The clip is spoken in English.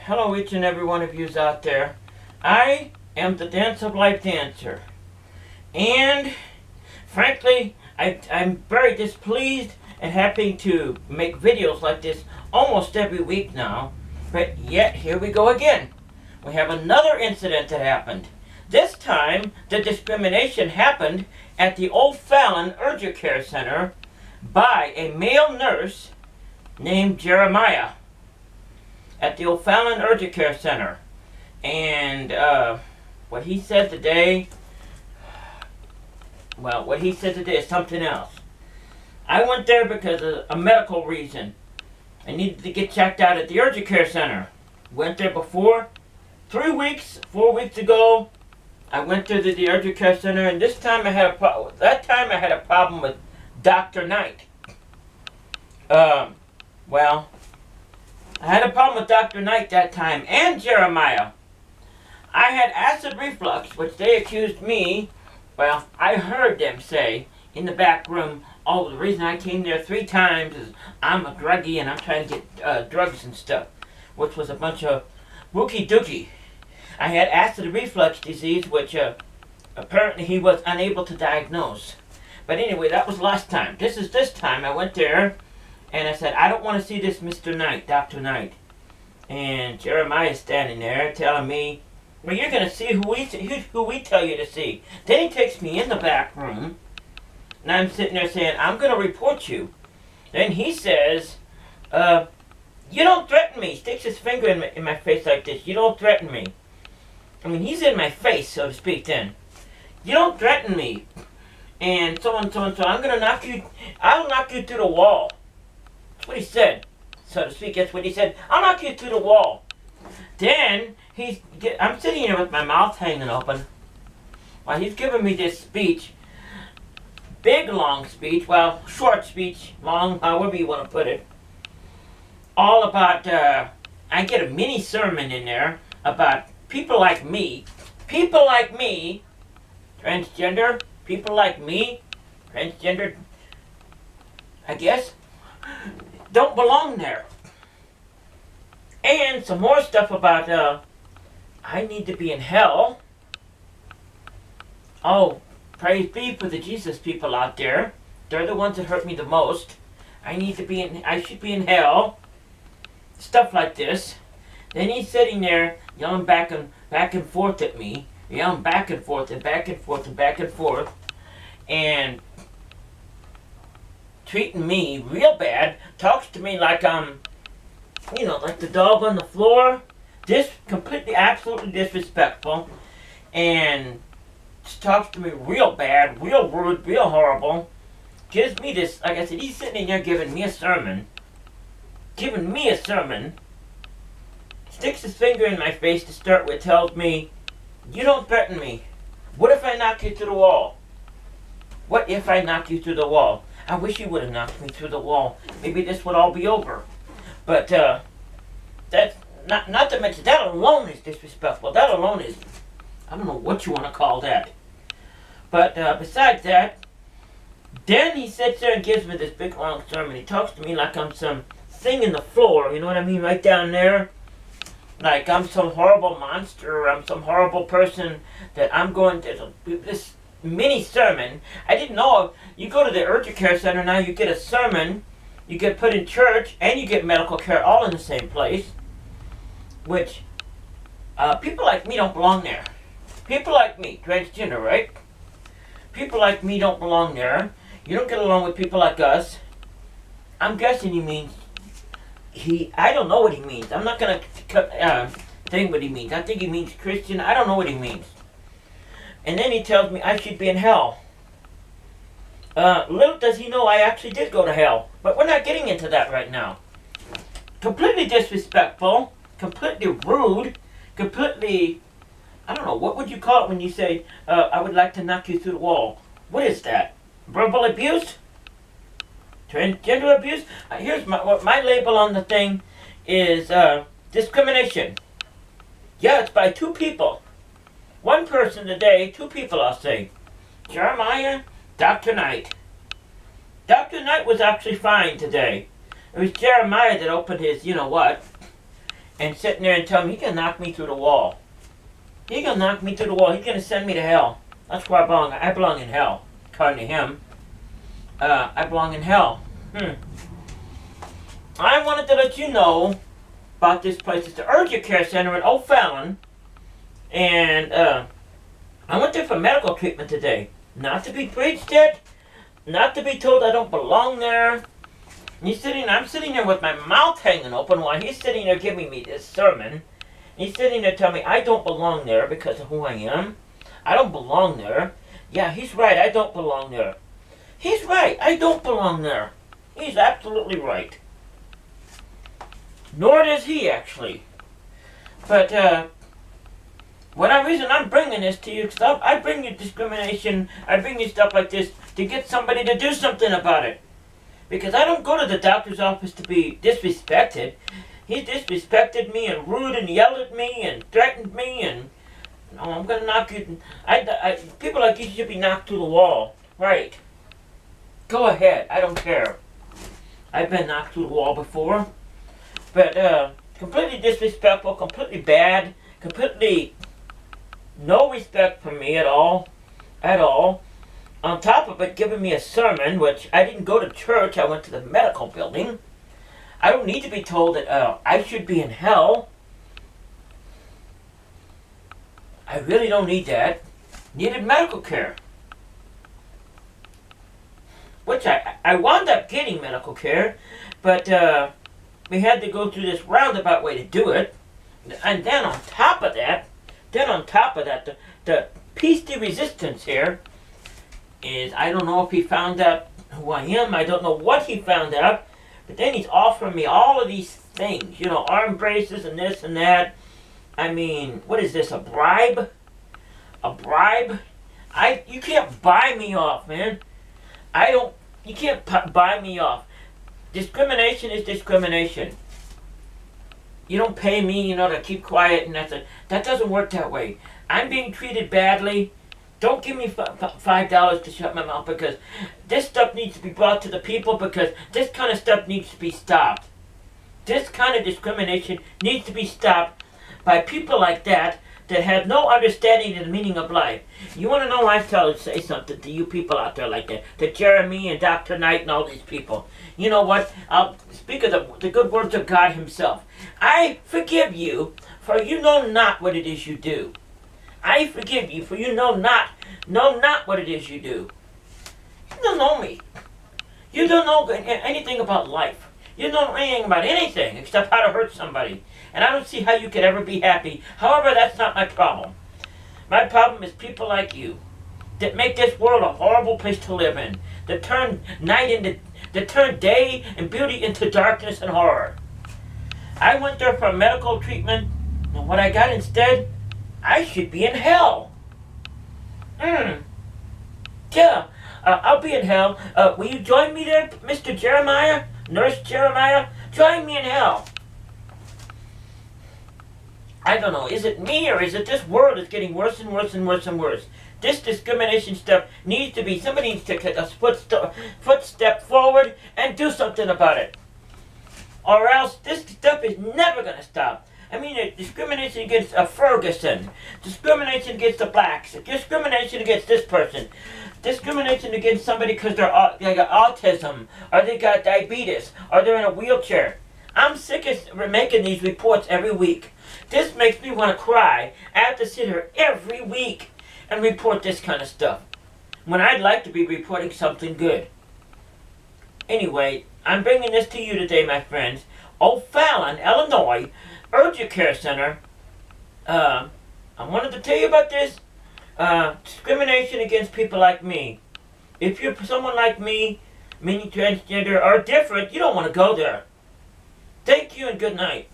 Hello, each and every one of yous out there. I am the Dance of Life dancer. And, frankly, I'm very displeased and having to make videos like this almost every week now. But yet, here we go again. We have another incident that happened. This time, the discrimination happened at the Fallon Urgicare Center by a male nurse named Jeremiah at the Fallon Urgicare Center. And what he said today, is something else. I went there because of a medical reason. I needed to get checked out at the Urgicare Center. Went there before. 4 weeks ago, I went to the Urgicare Center, and this time I had a problem. That time I had a problem with Dr. Knight. I had a problem with Dr. Knight that time, and Jeremiah. I had acid reflux, which they accused me, I heard them say in the back room, oh, the reason I came there 3 times is I'm a druggie and I'm trying to get drugs and stuff, which was a bunch of wookie dookie. I had acid reflux disease, which apparently he was unable to diagnose. But anyway, that was last time. This time. I went there, and I said, I don't want to see this Mr. Knight, Dr. Knight. And Jeremiah's standing there telling me, well, you're going to see who we tell you to see. Then he takes me in the back room, and I'm sitting there saying, I'm going to report you. Then he says, you don't threaten me. He sticks his finger in my face like this. You don't threaten me. I mean, he's in my face, so to speak, then. You don't threaten me. And so on, so on, so I'm going to knock you, I'll knock you through the wall. That's what he said, so to speak. That's what he said. I'll knock you through the wall. Then, I'm sitting here with my mouth hanging open while he's giving me this speech. Big, long speech. Short speech, long, however you want to put it. All about, I get a mini sermon in there about people like me, transgender, people like me, transgender, I guess, don't belong there. And some more stuff about, I need to be in hell. Oh, praise be for the Jesus people out there. They're the ones that hurt me the most. I should be in hell. Stuff like this. Then he's sitting there yelling back and forth at me. Yelling back and forth and back and forth and back and forth. And treating me real bad. Talks to me like like the dog on the floor. Completely, absolutely disrespectful. And talks to me real bad, real rude, real horrible. Gives me this, like I said, he's sitting in there giving me a sermon. Sticks his finger in my face to start with, tells me, you don't threaten me. What if I knock you through the wall? What if I knock you through the wall? I wish you would have knocked me through the wall. Maybe this would all be over. But, that's not to mention, that alone is disrespectful. That alone is, I don't know what you want to call that. But, besides that, then he sits there and gives me this big long sermon. He talks to me like I'm some thing in the floor, you know what I mean, right down there. Like I'm some horrible monster, or I'm some horrible person that I'm going to, this mini sermon. I didn't know, you go to the Urgicare Center now, you get a sermon, you get put in church, and you get medical care all in the same place. Which, people like me don't belong there. People like me, transgender, right? People like me don't belong there. You don't get along with people like us. I'm guessing he means, I don't know what he means. I'm not going to think what he means. I think he means Christian. I don't know what he means. And then he tells me I should be in hell. Little does he know I actually did go to hell. But we're not getting into that right now. Completely disrespectful. Completely rude. Completely, I don't know, what would you call it when you say, I would like to knock you through the wall? What is that? Verbal abuse? Transgender abuse? Here's my label on the thing is discrimination. Yeah, it's by 2 people. 1 person today, 2 people I'll say. Jeremiah, Dr. Knight. Dr. Knight was actually fine today. It was Jeremiah that opened his, you know what. and sitting there and telling me he's gonna knock me through the wall. He's gonna knock me through the wall. He's gonna send me to hell. That's where I belong. I belong in hell, according to him. I belong in hell. I wanted to let you know about this place. It's the Urgicare Center in Fallon, and I went there for medical treatment today. Not to be preached at, not to be told I don't belong there. I'm sitting there with my mouth hanging open while he's sitting there giving me this sermon. He's sitting there telling me I don't belong there because of who I am. I don't belong there. Yeah, he's right. I don't belong there. He's right. I don't belong there. He's absolutely right. Nor does he, actually. But, reason I'm bringing this to you, because I bring you discrimination, I bring you stuff like this to get somebody to do something about it. Because I don't go to the doctor's office to be disrespected. He disrespected me and rude and yelled at me and threatened me and, I'm going to knock you. People like you should be knocked through the wall. Right. Go ahead. I don't care. I've been knocked through the wall before. But, completely disrespectful, completely bad, completely no respect for me at all. At all. On top of it, giving me a sermon, which I didn't go to church, I went to the medical building. I don't need to be told that I should be in hell. I really don't need that. Needed medical care. Which I wound up getting medical care, but we had to go through this roundabout way to do it. And then on top of that, the piece de resistance here is, I don't know if he found out who I am, I don't know what he found out, but then he's offering me all of these things, arm braces and this and that. I mean, what is this, a bribe? A bribe? You can't buy me off, man. You can't buy me off. Discrimination is discrimination. You don't pay me, to keep quiet, and that doesn't work that way. I'm being treated badly. Don't give me $5 to shut my mouth, because this stuff needs to be brought to the people, because this kind of stuff needs to be stopped. This kind of discrimination needs to be stopped by people like that have no understanding of the meaning of life. You want to know, I say something to you people out there like that, to Jeremy and Dr. Knight and all these people. You know what? I'll speak of the good words of God himself. I forgive you, for you know not what it is you do. I forgive you, for you know not what it is you do. You don't know me. You don't know anything about life. You don't know anything about anything except how to hurt somebody. And I don't see how you could ever be happy. However, that's not my problem. My problem is people like you that make this world a horrible place to live in. That turn day and beauty into darkness and horror. I went there for medical treatment, and what I got instead, I should be in hell. Yeah, I'll be in hell. Will you join me there, Mr. Jeremiah? Nurse Jeremiah? Join me in hell. I don't know, is it me or is it this world is getting worse and worse and worse and worse? This discrimination stuff needs to be, somebody needs to take a footstep forward and do something about it. Or else this stuff is never going to stop. I mean, discrimination against a Ferguson, discrimination against the blacks, discrimination against this person, discrimination against somebody because they got autism, or they got diabetes, or they're in a wheelchair. I'm sick of making these reports every week. This makes me want to cry. I have to sit here every week and report this kind of stuff, when I'd like to be reporting something good. Anyway, I'm bringing this to you today, my friends. Fallon, Illinois, Urgicare Center. I wanted to tell you about this. Discrimination against people like me. If you're someone like me, meaning transgender or different, you don't want to go there. Thank you and good night.